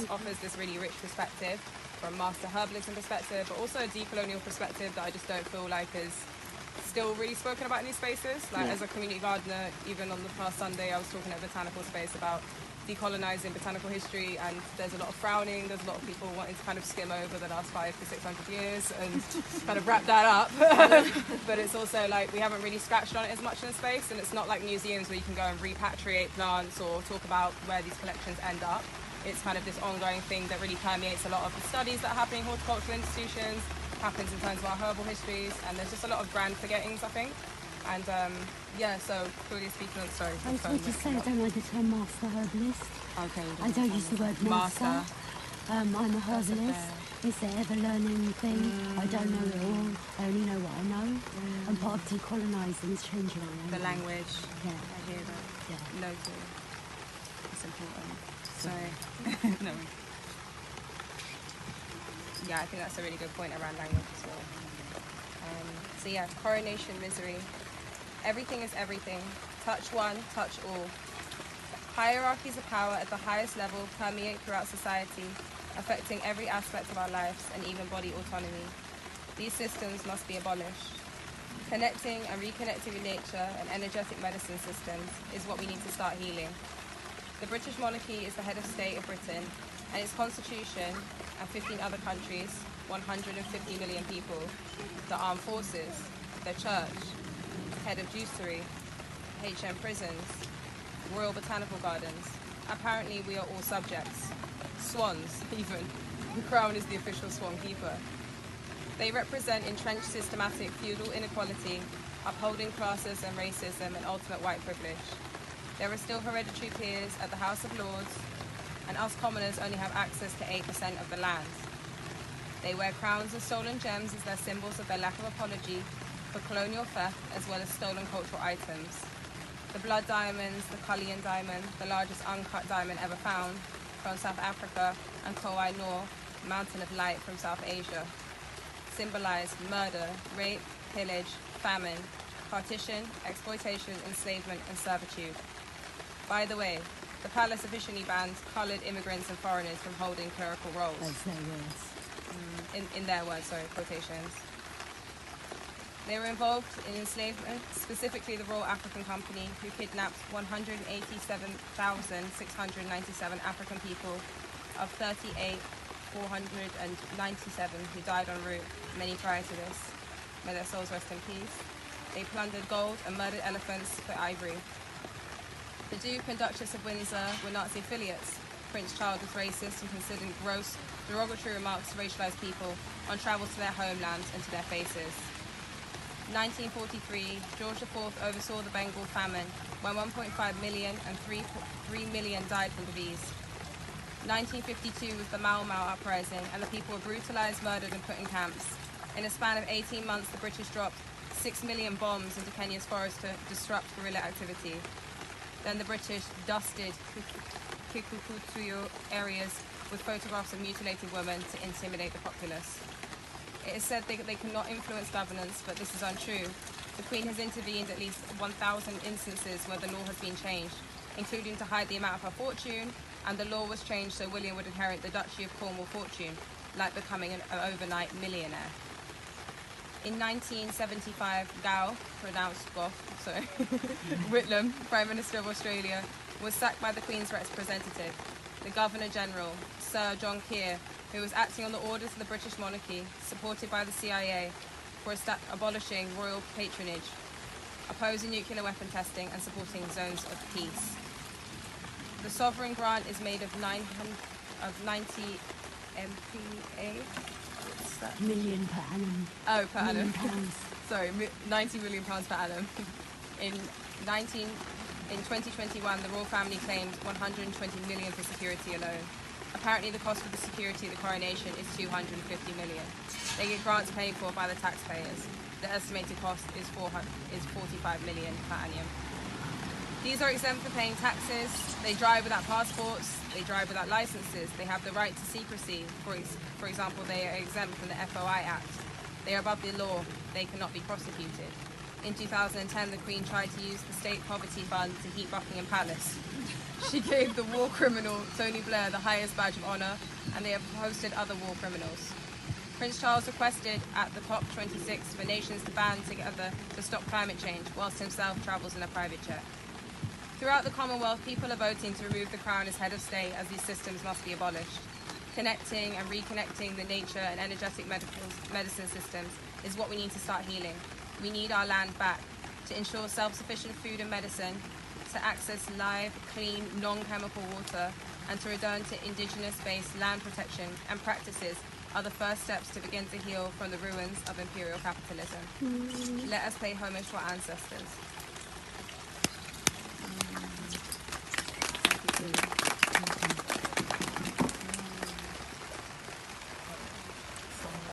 just offers this really rich perspective from master herbalism perspective, but also a decolonial perspective that I just don't feel like is still really spoken about in these spaces. Like as a community gardener, even on the past Sunday, I was talking at a botanical space about decolonizing botanical history, and there's a lot of frowning, there's a lot of people wanting to kind of skim over the last 500 to 600 years and kind of wrap that up. But it's also like we haven't really scratched on it as much in the space, and it's not like museums where you can go and repatriate plants or talk about where these collections end up. It's kind of this ongoing thing that really permeates a lot of the studies that are happening in horticultural institutions, happens in terms of our herbal histories, and there's just a lot of grand forgettings, I think. And so Claudia speaking on, sorry. I was going to say, I don't like the term master herbalist. Okay. I don't use the word master. I'm a herbalist. Is there ever learning thing? I don't know it all. I only know what I know. And part of decolonising is changing our language. The language. Yeah. I hear that. Yeah. Noted. It's important. So, no. Yeah, I think that's a really good point around language as well. So yeah, coronation misery. Everything is everything. Touch one, touch all. Hierarchies of power at the highest level permeate throughout society, affecting every aspect of our lives and even body autonomy. These systems must be abolished. Connecting and reconnecting with nature and energetic medicine systems is what we need to start healing. The British monarchy is the head of state of Britain, and its constitution and 15 other countries, 150 million people, the armed forces, the church, head of juicery, HM prisons, Royal Botanical Gardens. Apparently we are all subjects. Swans, even. The crown is the official swan keeper. They represent entrenched systematic feudal inequality, upholding classism and racism and ultimate white privilege. There are still hereditary peers at the House of Lords, and us commoners only have access to 8% of the land. They wear crowns and stolen gems as their symbols of their lack of apology for colonial theft as well as stolen cultural items. The blood diamonds, the Cullinan diamond, the largest uncut diamond ever found, from South Africa, and Koh-i Noor, mountain of light from South Asia, symbolize murder, rape, pillage, famine, partition, exploitation, enslavement, and servitude. By the way, the palace officially bans coloured immigrants and foreigners from holding clerical roles. That's their words. In their words, sorry, quotations. They were involved in enslavement, specifically the Royal African Company, who kidnapped 187,697 African people of 38,497 who died en route, many prior to this. May their souls rest in peace. They plundered gold and murdered elephants for ivory. The Duke and Duchess of Windsor were Nazi affiliates. Prince Charles was racist and considered gross, derogatory remarks to racialized people on travel to their homelands and to their faces. 1943, George IV oversaw the Bengal famine, when 1.5 million and 3 million died from disease. 1952 was the Mau Mau uprising, and the people were brutalized, murdered, and put in camps. In a span of 18 months, the British dropped 6 million bombs into Kenya's forests to disrupt guerrilla activity. Then the British dusted Kikutuyo areas with photographs of mutilated women to intimidate the populace. It is said they cannot influence governance, but this is untrue. The Queen has intervened at least 1,000 instances where the law has been changed, including to hide the amount of her fortune, and the law was changed so William would inherit the Duchy of Cornwall fortune, like becoming an overnight millionaire. In 1975, Gough, pronounced Gough, sorry, Whitlam, Prime Minister of Australia, was sacked by the Queen's representative, the Governor-General, Sir John Keir, who was acting on the orders of the British monarchy, supported by the CIA, for abolishing royal patronage, opposing nuclear weapon testing, and supporting zones of peace. The sovereign grant is made of 90 MPA. What's that? Million per annum. Oh, per annum. Pounds. Sorry, 90 million pounds per annum. In 2021, the royal family claimed 120 million for security alone. Apparently, the cost of the security of the coronation is 250 million. They get grants paid for by the taxpayers. The estimated cost is 45 million per annum. These are exempt from paying taxes. They drive without passports. They drive without licenses. They have the right to secrecy. For example, they are exempt from the FOI Act. They are above the law. They cannot be prosecuted. In 2010, the Queen tried to use the State Poverty Fund to heat Buckingham Palace. She gave the war criminal Tony Blair the highest badge of honour, and they have hosted other war criminals. Prince Charles requested at the COP26 for nations to band together to stop climate change, whilst himself travels in a private jet. Throughout the Commonwealth, people are voting to remove the Crown as head of state, as these systems must be abolished. Connecting and reconnecting the nature and energetic medicine systems is what we need to start healing. We need our land back to ensure self-sufficient food and medicine, to access live, clean, non-chemical water, and to return to indigenous-based land protection and practices are the first steps to begin to heal from the ruins of imperial capitalism. Let us pay homage to our ancestors.